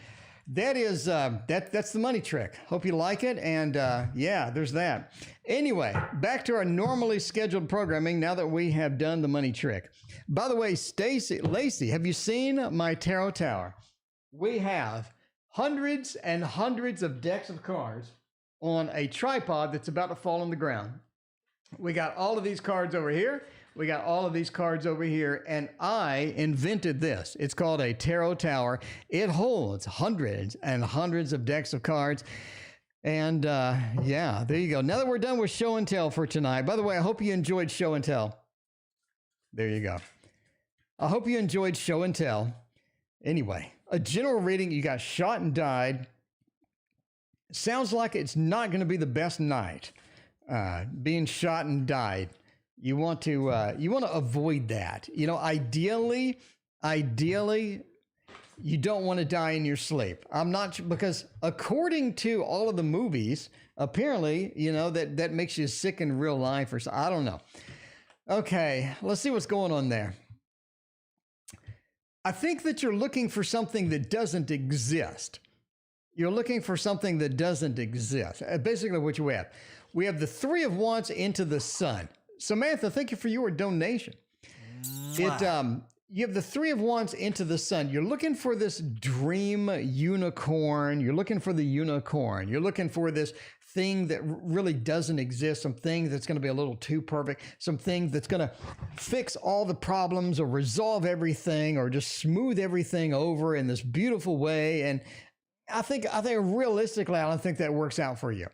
That is that's the money trick. Hope you like it. And yeah, there's that. Anyway, back to our normally scheduled programming now that we have done the money trick. By the way, Lacey, have you seen my tarot tower? We have hundreds and hundreds of decks of cards on a tripod that's about to fall on the ground. We got all of these cards over here. We got all of these cards over here, and I invented this. It's called a tarot tower. It holds hundreds and hundreds of decks of cards. And yeah, there you go. Now that we're done with show and tell for tonight, by the way, I hope you enjoyed show and tell. There you go. I hope you enjoyed show and tell. Anyway, a general reading, you got shot and died. Sounds like it's not going to be the best night. Being shot and died. You want to avoid that. You know, ideally, you don't want to die in your sleep. I'm not, because according to all of the movies, apparently, you know, that makes you sick in real life or so. I don't know. Okay, let's see what's going on there. I think that you're looking for something that doesn't exist. You're looking for something that doesn't exist. Basically what you have. We have the Three of Wands into the Sun. Samantha, thank you for your donation. You have the Three of Wands into the Sun. You're looking for this dream unicorn. You're looking for the unicorn. You're looking for this thing that really doesn't exist, something that's going to be a little too perfect, something that's going to fix all the problems or resolve everything or just smooth everything over in this beautiful way. And I think realistically, I don't think that works out for you.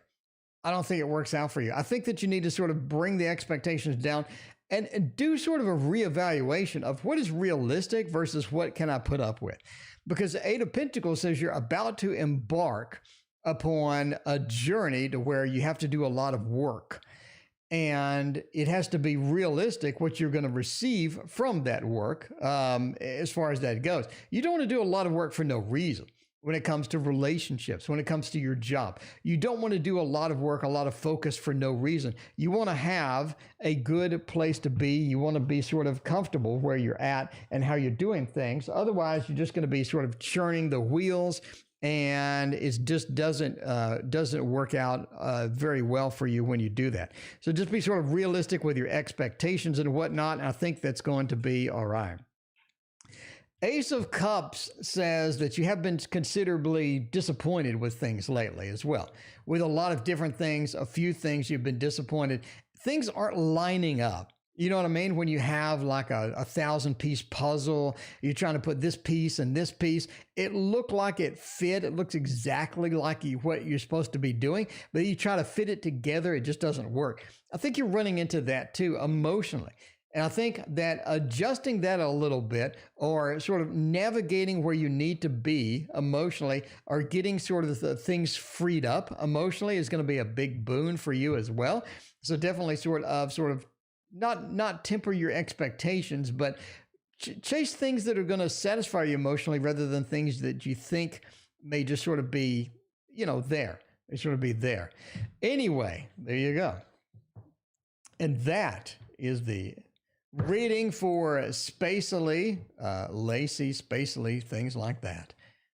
I don't think it works out for you. I think that you need to sort of bring the expectations down and do sort of a reevaluation of what is realistic versus what can I put up with. Because the Eight of Pentacles says you're about to embark upon a journey to where you have to do a lot of work. And it has to be realistic what you're going to receive from that work as far as that goes. You don't want to do a lot of work for no reason. When it comes to relationships, when it comes to your job, you don't want to do a lot of work, a lot of focus for no reason. You want to have a good place to be. You want to be sort of comfortable where you're at and how you're doing things. Otherwise, you're just going to be sort of churning the wheels, and it just doesn't work out very well for you when you do that. So just be sort of realistic with your expectations and whatnot. And I think that's going to be all right. Ace of Cups says that you have been considerably disappointed with things lately as well. With a lot of different things, a few things you've been disappointed. Things aren't lining up. You know what I mean? When you have like a 1,000-piece puzzle, you're trying to put this piece and this piece. It looked like it fit. It looks exactly like what you're supposed to be doing, but you try to fit it together, it just doesn't work. I think you're running into that too emotionally. And I think that adjusting that a little bit, or sort of navigating where you need to be emotionally, or getting sort of the things freed up emotionally is going to be a big boon for you as well. So definitely sort of not temper your expectations, but chase things that are going to satisfy you emotionally rather than things that you think may just sort of be, there. They sort of be there. Anyway, there you go. And that is the reading for spacily, Lacey, spacily, things like that.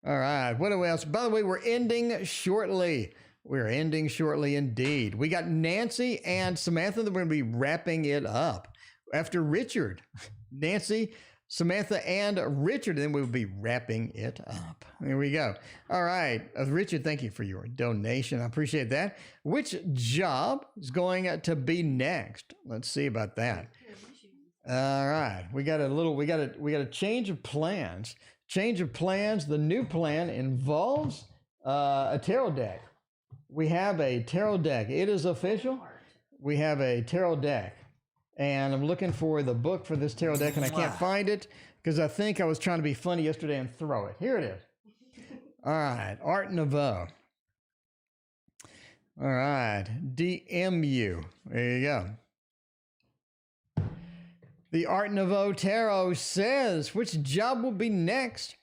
All right. What else? By the way, we're ending shortly. We're ending shortly indeed. We got Nancy and Samantha that we're going to be wrapping it up. After Richard, Nancy, Samantha, and Richard, then we'll be wrapping it up. Here we go. All right. Richard, thank you for your donation. I appreciate that. Which job is going to be next? Let's see about that. All right, we got a change of plans. Change of plans. The new plan involves a tarot deck. We have a tarot deck. It is official. We have a tarot deck, and I'm looking for the book for this tarot deck, and I can't find it because I think I was trying to be funny yesterday and throw it. Here it is. All right, Art Nouveau. All right, DMU. There you go. The Art Nouveau Tarot says, which job will be next?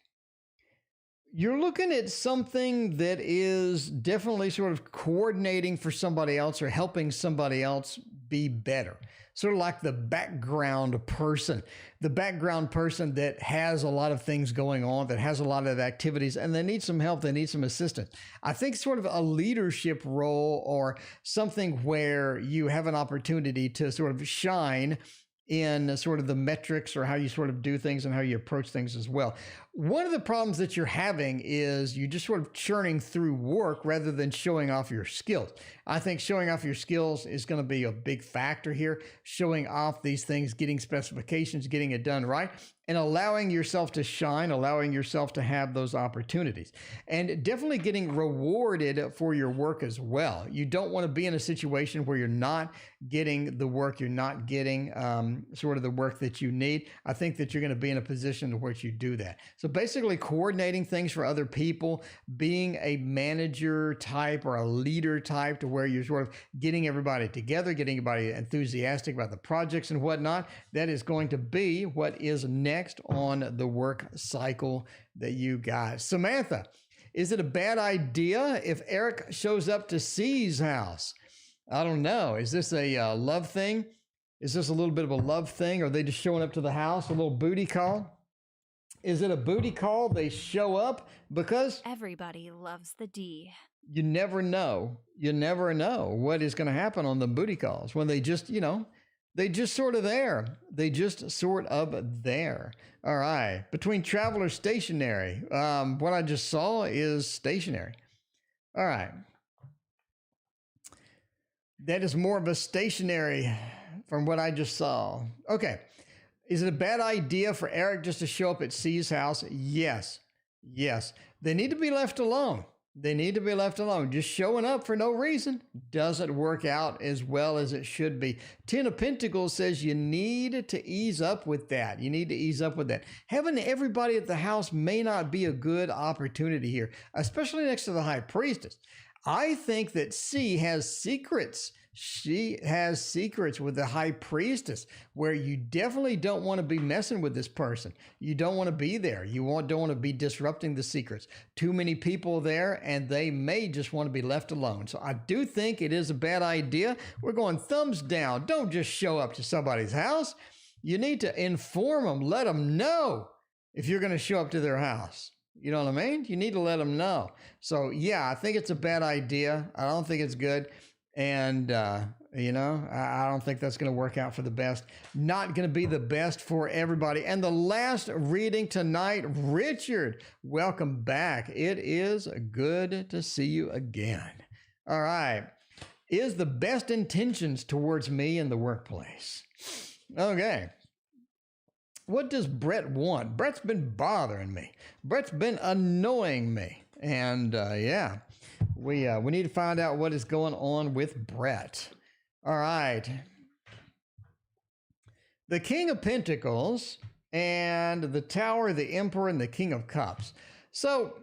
You're looking at something that is definitely sort of coordinating for somebody else or helping somebody else be better. Sort of like the background person that has a lot of things going on, that has a lot of activities, and they need some help, they need some assistance. I think sort of a leadership role or something where you have an opportunity to sort of shine in sort of the metrics or how you sort of do things and how you approach things as well. One of the problems that you're having is you're just sort of churning through work rather than showing off your skills. I think showing off your skills is going to be a big factor here. Showing off these things, getting specifications, getting it done right, and allowing yourself to shine, allowing yourself to have those opportunities. And definitely getting rewarded for your work as well. You don't want to be in a situation where you're not getting the work, you're not getting sort of the work that you need. I think that you're going to be in a position where you do that. So basically coordinating things for other people, being a manager type or a leader type to where you're sort of getting everybody together, getting everybody enthusiastic about the projects and whatnot. That is going to be what is next on the work cycle that you got. Samantha, is it a bad idea if Eric shows up to C's house? I don't know. Is this a love thing? Is this a little bit of a love thing? Or are they just showing up to the house, a little booty call? Is it a booty call? They show up because Everybody loves the D. you never know. You never know what is going to happen on the booty calls when they just, they just sort of there. They just sort of there. All right. Between travel or stationary, what I just saw is stationary. All right. That is more of a stationary from what I just saw. Okay. Is it a bad idea for Eric just to show up at C's house? Yes. Yes. They need to be left alone. They need to be left alone. Just showing up for no reason doesn't work out as well as it should be. Ten of Pentacles says you need to ease up with that. You need to ease up with that. Having everybody at the house may not be a good opportunity here, especially next to the High Priestess. I think that C has secrets. She has secrets with the High Priestess where you definitely don't want to be messing with this person. You don't want to be there. You don't want to be disrupting the secrets. Too many people there, and they may just want to be left alone. So I do think it is a bad idea. We're going thumbs down. Don't just show up to somebody's house. You need to inform them, let them know if you're going to show up to their house. You know what I mean? You need to let them know. So yeah, I think it's a bad idea. I don't think it's good. And, I don't think that's going to work out for the best. Not going to be the best for everybody. And the last reading tonight, Richard, welcome back. It is good to see you again. All right. Is the best intentions towards me in the workplace. Okay. What does Brett want? Brett's been bothering me. Brett's been annoying me. And, we need to find out what is going on with Brett. All right. The King of Pentacles and the Tower, the Emperor, and the King of Cups. So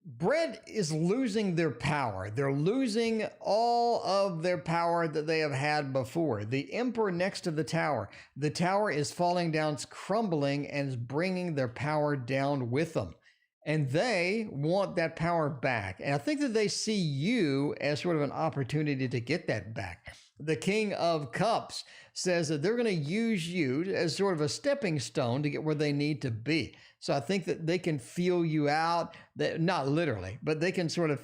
Brett is losing their power. They're losing all of their power that they have had before. The Emperor next to the Tower. The Tower is falling down, it's crumbling, and is bringing their power down with them. And they want that power back. And I think that they see you as sort of an opportunity to get that back. The King of Cups says that they're going to use you as sort of a stepping stone to get where they need to be. So I think that they can feel you out, that not literally, but they can sort of,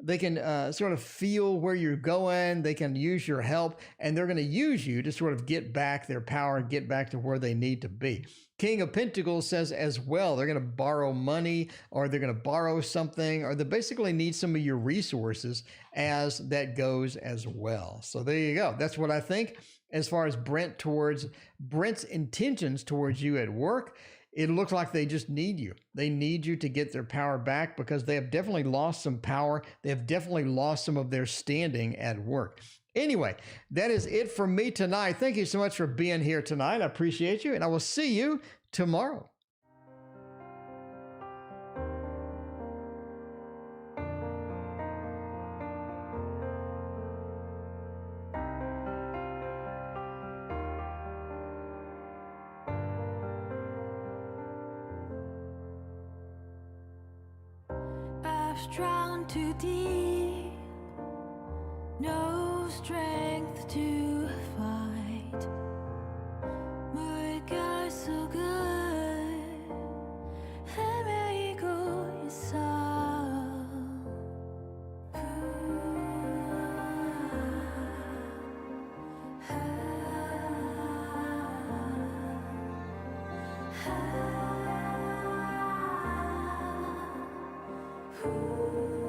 they can sort of feel where you're going. They can use your help, and they're going to use you to sort of get back their power, get back to where they need to be. King of Pentacles says as well, they're going to borrow money, or they're going to borrow something, or they basically need some of your resources as that goes as well. So there you go. That's what I think as far as Brent's intentions towards you at work. It looks like they just need you. They need you to get their power back because they have definitely lost some power. They have definitely lost some of their standing at work. Anyway, that is it for me tonight. Thank you so much for being here tonight. I appreciate you, and I will see you tomorrow. Drowned too deep, no strength to fight. My guy's so good, let me go yourself. Ooh.